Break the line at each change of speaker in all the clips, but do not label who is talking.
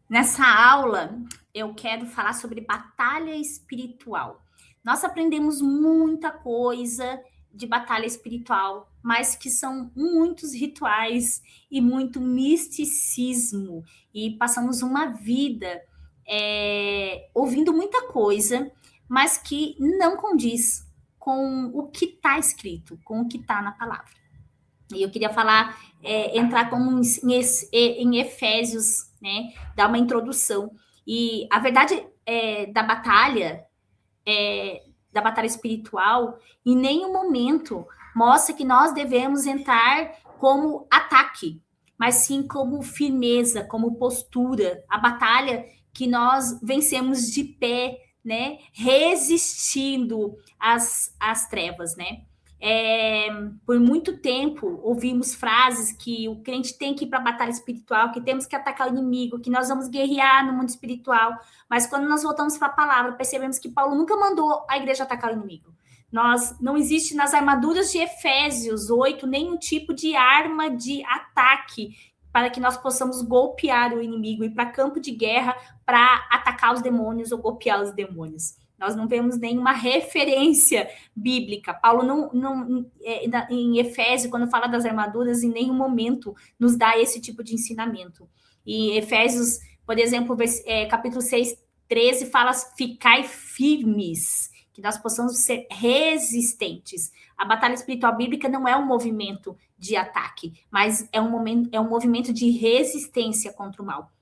Nessa aula, eu quero falar sobre batalha espiritual. Nós aprendemos muita coisa de batalha espiritual, mas que são muitos rituais e muito misticismo. E passamos uma vida ouvindo muita coisa, mas que não condiz com o que está escrito, com o que está na palavra. E eu queria falar, entrar como em Efésios, né? Dar uma introdução. E a verdade da batalha espiritual, em nenhum momento mostra que nós devemos entrar como ataque, mas sim como firmeza, como postura. A batalha que nós vencemos de pé, né? Resistindo às trevas, né? Por muito tempo ouvimos frases que o crente tem que ir para a batalha espiritual, que temos que atacar o inimigo, que nós vamos guerrear no mundo espiritual. Mas quando nós voltamos para a palavra, percebemos que Paulo nunca mandou a igreja atacar o inimigo. Não existe nas armaduras de Efésios 8 nenhum tipo de arma de ataque para que nós possamos golpear o inimigo, ir para campo de guerra para atacar os demônios ou golpear os demônios. Nós não vemos nenhuma referência bíblica. Paulo em Efésios, quando fala das armaduras, em nenhum momento nos dá esse tipo de ensinamento. E Efésios, por exemplo, capítulo 6, 13, fala: ficai firmes, que nós possamos ser resistentes. A batalha espiritual bíblica não é um movimento de ataque, mas é um movimento de resistência contra o mal.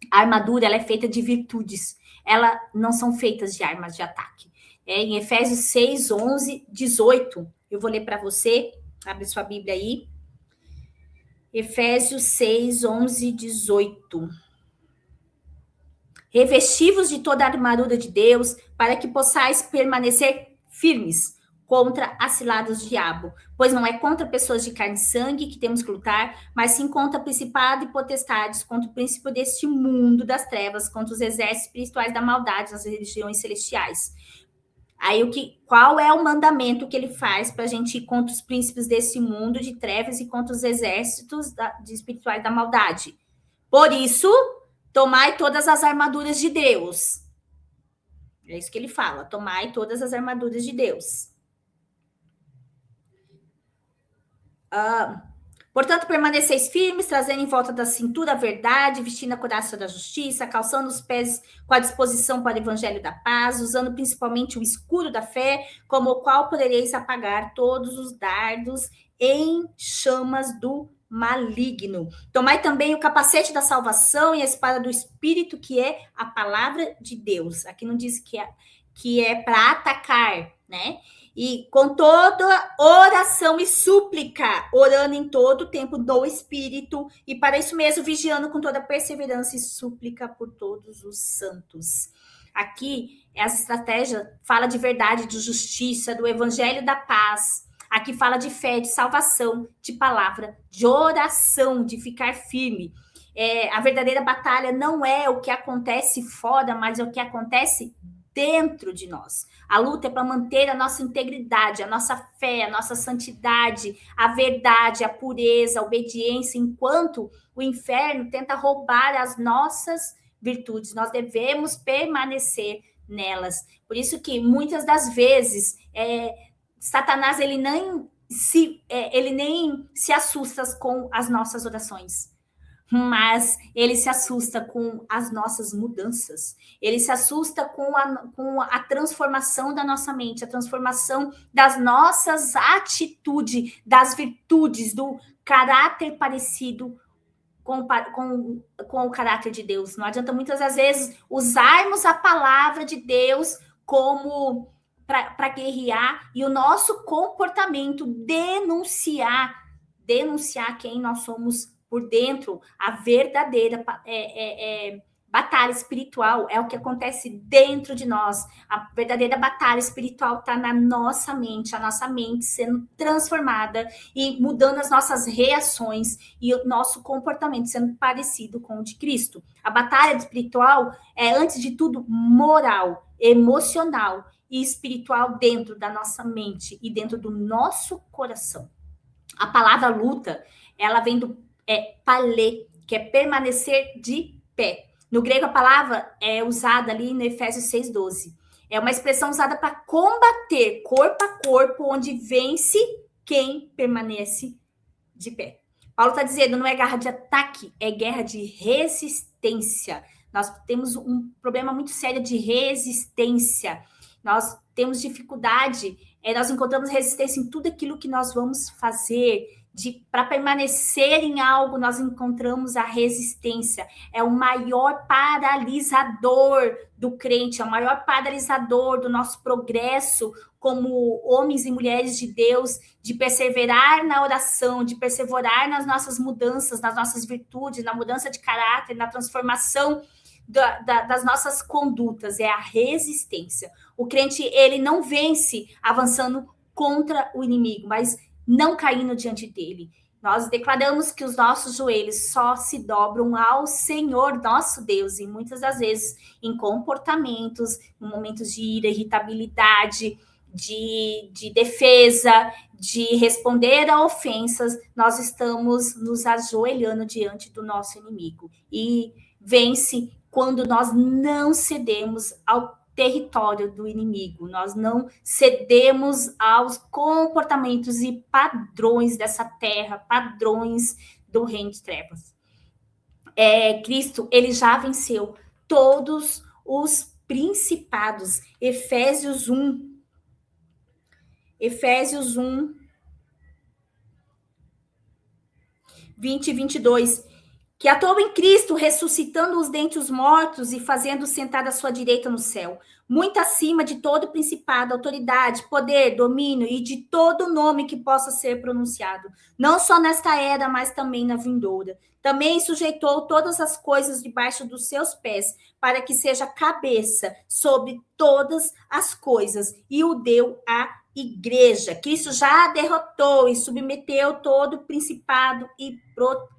A armadura ela é feita de virtudes, elas não são feitas de armas de ataque. Em Efésios 6, 11, 18, eu vou ler para você, abre sua Bíblia aí. Efésios 6, 11, 18. Revestivos de toda a armadura de Deus, para que possais permanecer firmes contra as ciladas do diabo, pois não é contra pessoas de carne e sangue que temos que lutar, mas sim contra principado e potestades, contra o príncipe deste mundo das trevas, contra os exércitos espirituais da maldade nas regiões celestiais. Aí qual é o mandamento que ele faz para a gente ir contra os príncipes desse mundo de trevas e contra os exércitos espirituais da maldade? Por isso, tomai todas as armaduras de Deus. É isso que ele fala, tomai todas as armaduras de Deus. Portanto, permaneceis firmes, trazendo em volta da cintura a verdade, vestindo a couraça da justiça, calçando os pés com a disposição para o evangelho da paz, usando principalmente o escudo da fé, como o qual podereis apagar todos os dardos em chamas do maligno. Tomai também o capacete da salvação e a espada do Espírito, que é a palavra de Deus. Aqui não diz que é para atacar, né? E com toda oração e súplica, orando em todo o tempo no Espírito, e para isso mesmo, vigiando com toda perseverança e súplica por todos os santos. Aqui, essa estratégia fala de verdade, de justiça, do evangelho da paz. Aqui fala de fé, de salvação, de palavra, de oração, de ficar firme. A verdadeira batalha não é o que acontece fora, mas é o que acontece dentro de nós. A luta é para manter a nossa integridade, a nossa fé, a nossa santidade, a verdade, a pureza, a obediência, enquanto o inferno tenta roubar as nossas virtudes. Nós devemos permanecer nelas. Por isso que muitas das vezes Satanás ele nem se assusta com as nossas orações, mas ele se assusta com as nossas mudanças. Ele se assusta com a transformação da nossa mente, a transformação das nossas atitudes, das virtudes, do caráter parecido com o caráter de Deus. Não adianta muitas das vezes usarmos a palavra de Deus como para guerrear e o nosso comportamento denunciar quem nós somos por dentro. A verdadeira batalha espiritual é o que acontece dentro de nós. A verdadeira batalha espiritual está na nossa mente, a nossa mente sendo transformada e mudando as nossas reações e o nosso comportamento sendo parecido com o de Cristo. A batalha espiritual é, antes de tudo, moral, emocional e espiritual dentro da nossa mente e dentro do nosso coração. A palavra luta, ela vem do palê, que é permanecer de pé. No grego, a palavra é usada ali no Efésios 6,12. É uma expressão usada para combater corpo a corpo, onde vence quem permanece de pé. Paulo está dizendo, não é guerra de ataque, é guerra de resistência. Nós temos um problema muito sério de resistência. Nós temos dificuldade, nós encontramos resistência em tudo aquilo que nós vamos fazer. Para permanecer em algo, nós encontramos a resistência. É o maior paralisador do crente, é o maior paralisador do nosso progresso como homens e mulheres de Deus, de perseverar na oração, de perseverar nas nossas mudanças, nas nossas virtudes, na mudança de caráter, na transformação das nossas condutas, é a resistência. O crente, ele não vence avançando contra o inimigo, mas não caindo diante dele. Nós declaramos que os nossos joelhos só se dobram ao Senhor nosso Deus, e muitas das vezes em comportamentos, em momentos de ira, irritabilidade, de defesa, de responder a ofensas, nós estamos nos ajoelhando diante do nosso inimigo. E vence quando nós não cedemos ao território do inimigo, nós não cedemos aos comportamentos e padrões dessa terra, padrões do reino de trevas. Cristo, ele já venceu todos os principados. Efésios 1, 20 e 22, que atuou em Cristo, ressuscitando-os dentre os mortos e fazendo sentar à sua direita no céu, muito acima de todo principado, autoridade, poder, domínio e de todo nome que possa ser pronunciado, não só nesta era, mas também na vindoura. Também sujeitou todas as coisas debaixo dos seus pés, para que seja cabeça sobre todas as coisas, e o deu à igreja. Cristo já derrotou e submeteu todo o principado e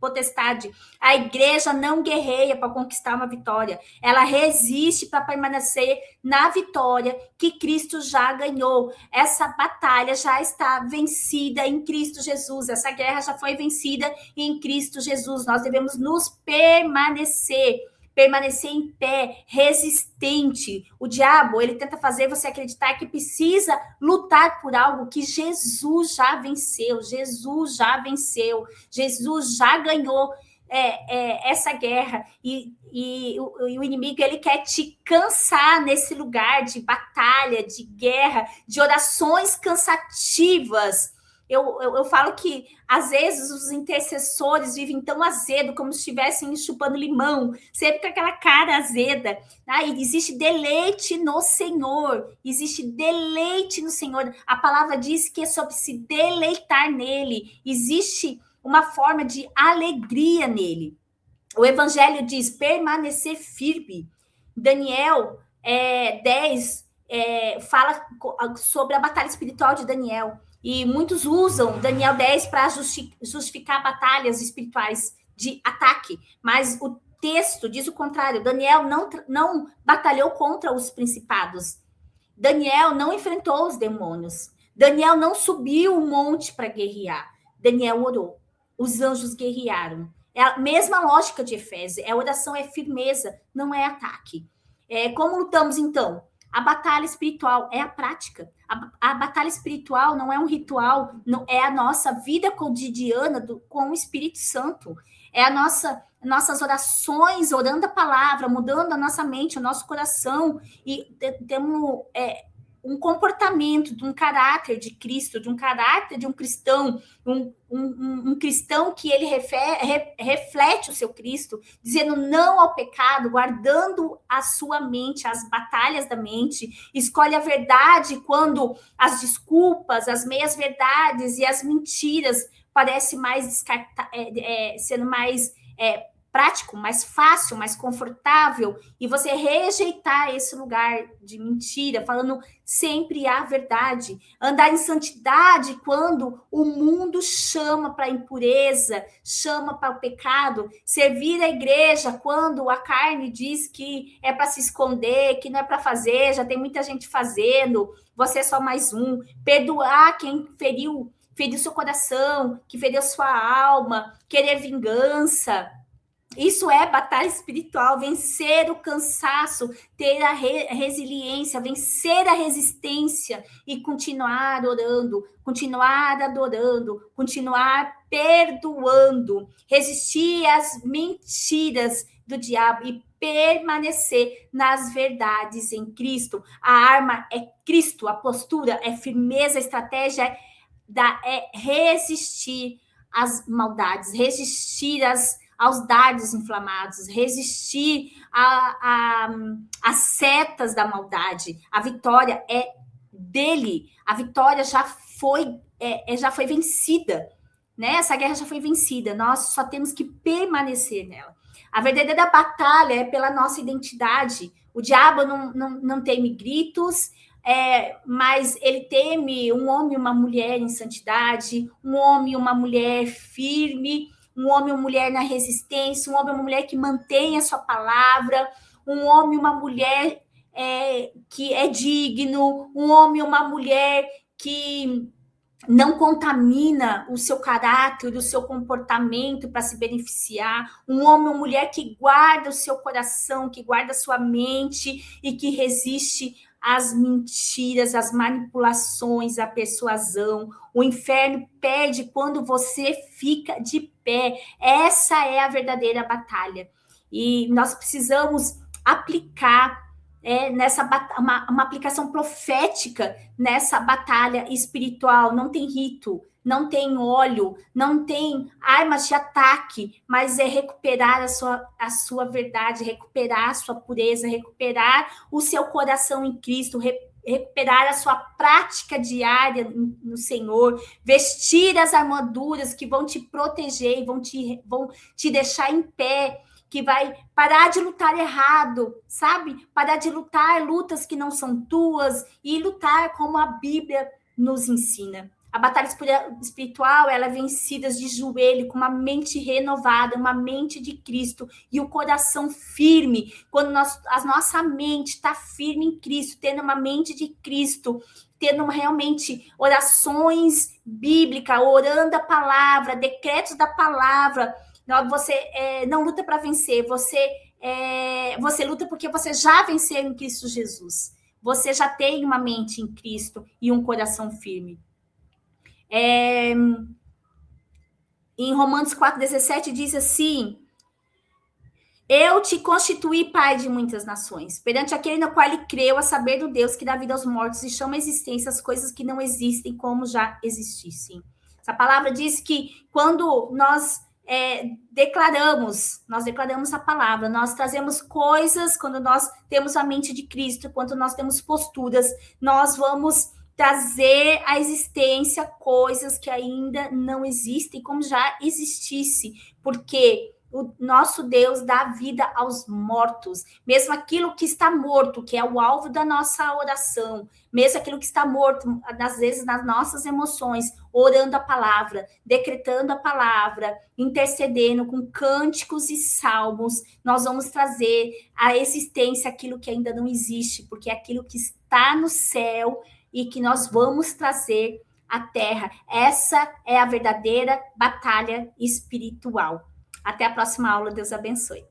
potestade. A igreja não guerreia para conquistar uma vitória. Ela resiste para permanecer na vitória que Cristo já ganhou. Essa batalha já está vencida em Cristo Jesus. Essa guerra já foi vencida em Cristo Jesus. Nós devemos nos permanecer em pé, resistente. O diabo, ele tenta fazer você acreditar que precisa lutar por algo que Jesus já venceu. Jesus já venceu. Jesus já ganhou essa guerra. E o inimigo, ele quer te cansar nesse lugar de batalha, de guerra, de orações cansativas. Eu falo que, às vezes, os intercessores vivem tão azedo, como se estivessem chupando limão, sempre com aquela cara azeda. E existe deleite no Senhor, existe deleite no Senhor. A palavra diz que é sobre se deleitar nele. Existe uma forma de alegria nele. O Evangelho diz permanecer firme. Daniel 10 fala sobre a batalha espiritual de Daniel. E muitos usam Daniel 10 para justificar batalhas espirituais de ataque. Mas o texto diz o contrário. Daniel não batalhou contra os principados. Daniel não enfrentou os demônios. Daniel não subiu o monte para guerrear. Daniel orou. Os anjos guerrearam. É a mesma lógica de Efésios. A oração é firmeza, não é ataque. Como lutamos, então? A batalha espiritual é a prática. A batalha espiritual não é um ritual, não é a nossa vida cotidiana com o Espírito Santo. É nossas orações, orando a palavra, mudando a nossa mente, o nosso coração, e temos um comportamento, de um caráter de Cristo, de um caráter de um cristão, um cristão que ele reflete o seu Cristo, dizendo não ao pecado, guardando a sua mente, as batalhas da mente, escolhe a verdade quando as desculpas, as meias-verdades e as mentiras parecem mais sendo mais prático, mais fácil, mais confortável, e você rejeitar esse lugar de mentira, falando sempre a verdade, andar em santidade quando o mundo chama para a impureza, chama para o pecado, servir a igreja quando a carne diz que é para se esconder, que não é para fazer, já tem muita gente fazendo, você é só mais um, perdoar quem feriu seu coração, que feriu sua alma, querer vingança. Isso é batalha espiritual, vencer o cansaço, ter a resiliência, vencer a resistência e continuar orando, continuar adorando, continuar perdoando, resistir às mentiras do diabo e permanecer nas verdades em Cristo. A arma é Cristo, a postura é firmeza, a estratégia é resistir às maldades, resistir aos dardos inflamados, resistir às setas da maldade. A vitória é dele, a vitória já foi vencida, né? Essa guerra já foi vencida, nós só temos que permanecer nela. A verdadeira batalha é pela nossa identidade. O diabo não teme gritos, mas ele teme um homem e uma mulher em santidade, um homem e uma mulher firme, um homem e uma mulher na resistência, um homem e uma mulher que mantém a sua palavra, um homem e uma mulher que é digno, um homem e uma mulher que não contamina o seu caráter, o seu comportamento para se beneficiar, um homem ou mulher que guarda o seu coração, que guarda a sua mente e que resiste às mentiras, às manipulações, à persuasão. O inferno perde quando você fica de pé. Essa é a verdadeira batalha. E nós precisamos aplicar uma aplicação profética nessa batalha espiritual. Não tem rito, não tem óleo, não tem armas de ataque, mas é recuperar a sua verdade, recuperar a sua pureza, recuperar o seu coração em Cristo, recuperar a sua prática diária no Senhor, vestir as armaduras que vão te proteger, vão te deixar em pé, que vai parar de lutar errado, sabe? Parar de lutar lutas que não são tuas e lutar como a Bíblia nos ensina. A batalha espiritual, ela é vencida de joelho, com uma mente renovada, uma mente de Cristo e o coração firme. Quando a nossa mente está firme em Cristo, tendo uma mente de Cristo, tendo realmente orações bíblicas, orando a palavra, decretos da palavra. Você não luta para vencer, você luta porque você já venceu em Cristo Jesus. Você já tem uma mente em Cristo e um coração firme. Em Romanos 4,17 diz assim: eu te constituí pai de muitas nações, perante aquele no qual ele creu, a saber do Deus que dá vida aos mortos e chama a existência as coisas que não existem como já existissem. Essa palavra diz que quando nós declaramos a palavra, nós trazemos coisas, quando nós temos a mente de Cristo, quando nós temos posturas, nós vamos trazer à existência coisas que ainda não existem, como já existisse, porque o nosso Deus dá vida aos mortos, mesmo aquilo que está morto, que é o alvo da nossa oração, mesmo aquilo que está morto, às vezes nas nossas emoções, orando a palavra, decretando a palavra, intercedendo com cânticos e salmos, nós vamos trazer à existência aquilo que ainda não existe, porque é aquilo que está no céu e que nós vamos trazer à terra. Essa é a verdadeira batalha espiritual. Até a próxima aula. Deus abençoe.